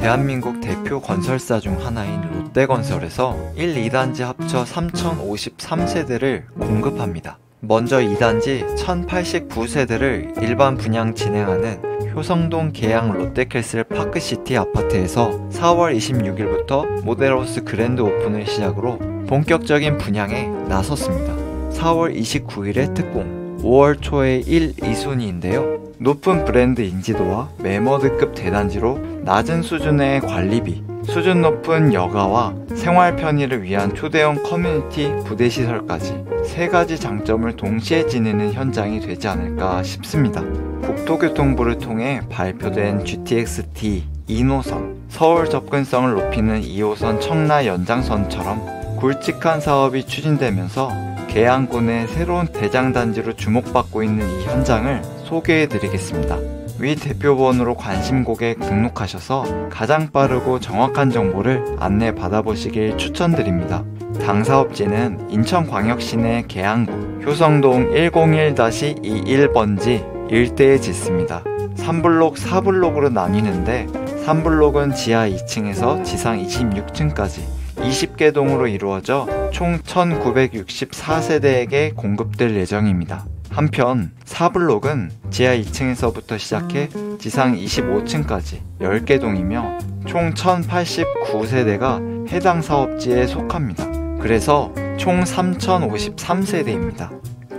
대한민국 대표 건설사 중 하나인 롯데건설에서 1, 2단지 합쳐 3053세대를 공급합니다. 먼저 2단지 1089세대를 일반 분양 진행하는 효성동 계양 롯데캐슬 파크시티 아파트에서 4월 26일부터 모델하우스 그랜드 오픈을 시작으로 본격적인 분양에 나섰습니다. 4월 29일에 특공, 5월 초에 1, 2순위인데요. 높은 브랜드 인지도와 매머드급 대단지로 낮은 수준의 관리비, 수준 높은 여가와 생활 편의를 위한 초대형 커뮤니티 부대시설까지 세 가지 장점을 동시에 지니는 현장이 되지 않을까 싶습니다. 국토교통부를 통해 발표된 GTX-D 2노선, 서울 접근성을 높이는 2호선 청라 연장선처럼 굵직한 사업이 추진되면서 계양군의 새로운 대장단지로 주목받고 있는 이 현장을 소개해드리겠습니다. 위 대표번호로 관심 고객 등록하셔서 가장 빠르고 정확한 정보를 안내 받아보시길 추천드립니다. 당사업지는 인천광역시 내 계양구 효성동 101-21번지 일대에 짓습니다. 3블록 4블록으로 나뉘는데 3블록은 지하 2층에서 지상 26층까지 20개 동으로 이루어져 총 1964세대에게 공급될 예정입니다. 한편 4블록은 지하 2층에서부터 시작해 지상 25층까지 10개 동이며 총 1089세대가 해당 사업지에 속합니다. 그래서 총 3053세대입니다.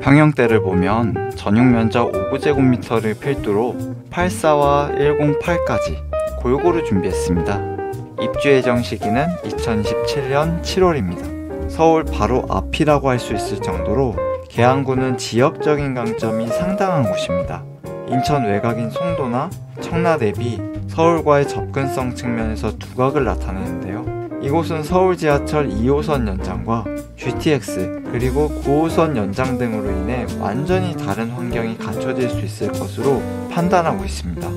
평형대를 보면 전용면적 5제곱미터를 필두로 84와 108까지 골고루 준비했습니다. 입주 예정 시기는 2027년 7월입니다. 서울 바로 앞이라고 할 수 있을 정도로 계양구는 지역적인 강점이 상당한 곳입니다. 인천 외곽인 송도나 청라 대비 서울과의 접근성 측면에서 두각을 나타내는데요. 이곳은 서울 지하철 2호선 연장과 GTX 그리고 9호선 연장 등으로 인해 완전히 다른 환경이 갖춰질 수 있을 것으로 판단하고 있습니다.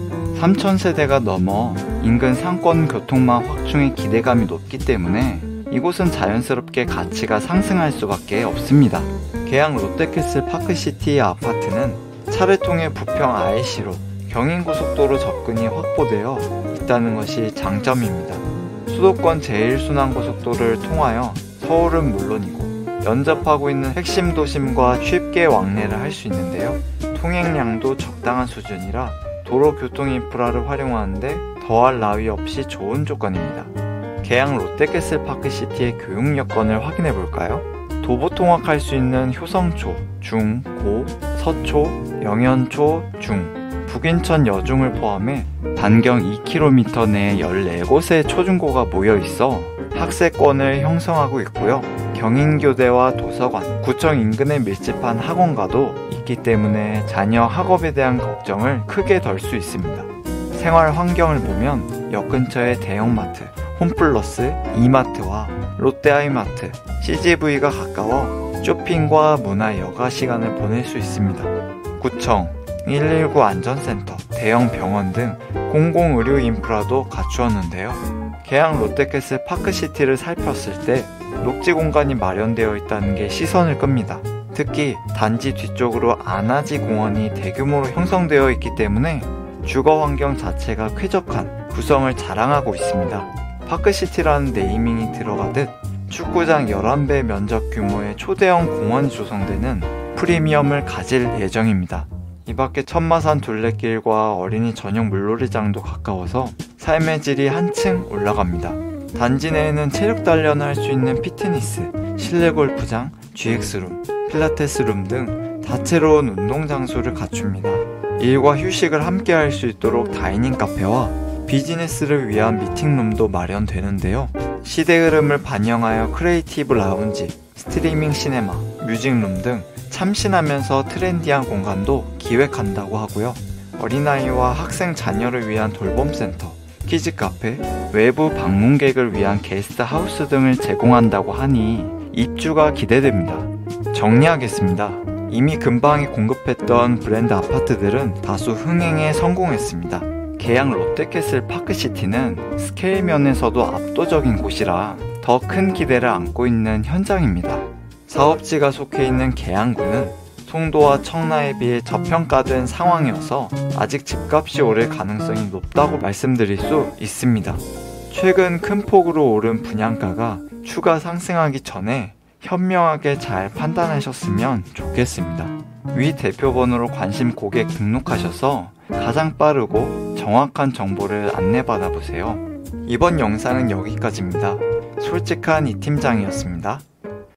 3000세대가 넘어 인근 상권 교통망 확충의 기대감이 높기 때문에 이곳은 자연스럽게 가치가 상승할 수밖에 없습니다. 계양 롯데캐슬 파크시티의 아파트는 차를 통해 부평 IC로 경인고속도로 접근이 확보되어 있다는 것이 장점입니다. 수도권 제1순환고속도로를 통하여 서울은 물론이고 연접하고 있는 핵심 도심과 쉽게 왕래를 할 수 있는데요. 통행량도 적당한 수준이라 도로 교통 인프라를 활용하는데 더할 나위 없이 좋은 조건입니다. 계양 롯데캐슬 파크시티의 교육 여건을 확인해 볼까요? 도보 통학할 수 있는 효성초, 중, 고, 서초, 영현초, 중, 북인천 여중을 포함해 반경 2km 내에 14곳의 초중고가 모여 있어 학세권을 형성하고 있고요. 경인교대와 도서관, 구청 인근에 밀집한 학원가도 있기 때문에 자녀 학업에 대한 걱정을 크게 덜 수 있습니다. 생활 환경을 보면 역 근처에 대형마트, 홈플러스, 이마트와 롯데아이마트, CGV가 가까워 쇼핑과 문화 여가 시간을 보낼 수 있습니다. 구청, 119 안전센터, 대형 병원 등 공공의료 인프라도 갖추었는데요. 계양 롯데캐슬 파크시티를 살폈을 때 녹지 공간이 마련되어 있다는 게 시선을 끕니다. 특히 단지 뒤쪽으로 안아지 공원이 대규모로 형성되어 있기 때문에 주거 환경 자체가 쾌적한 구성을 자랑하고 있습니다. 파크시티라는 네이밍이 들어가듯 축구장 11배 면적 규모의 초대형 공원이 조성되는 프리미엄을 가질 예정입니다. 이 밖에 천마산 둘레길과 어린이 전용 물놀이장도 가까워서 삶의 질이 한층 올라갑니다. 단지 내에는 체력 단련을 할 수 있는 피트니스, 실내 골프장, GX룸, 필라테스룸 등 다채로운 운동 장소를 갖춥니다. 일과 휴식을 함께 할 수 있도록 다이닝 카페와 비즈니스를 위한 미팅룸도 마련되는데요. 시대 흐름을 반영하여 크리에이티브 라운지, 스트리밍 시네마, 뮤직룸 등 참신하면서 트렌디한 공간도 기획한다고 하고요. 어린아이와 학생 자녀를 위한 돌봄센터, 키즈카페, 외부 방문객을 위한 게스트하우스 등을 제공한다고 하니 입주가 기대됩니다. 정리하겠습니다. 이미 근방에 공급했던 브랜드 아파트들은 다수 흥행에 성공했습니다. 계양 롯데캐슬 파크시티는 스케일 면에서도 압도적인 곳이라 더 큰 기대를 안고 있는 현장입니다. 사업지가 속해 있는 계양구는 송도와 청라에 비해 저평가된 상황이어서 아직 집값이 오를 가능성이 높다고 말씀드릴 수 있습니다. 최근 큰 폭으로 오른 분양가가 추가 상승하기 전에 현명하게 잘 판단하셨으면 좋겠습니다. 위 대표번호로 관심 고객 등록하셔서 가장 빠르고 정확한 정보를 안내받아 보세요. 이번 영상은 여기까지입니다. 솔직한 이 팀장이었습니다.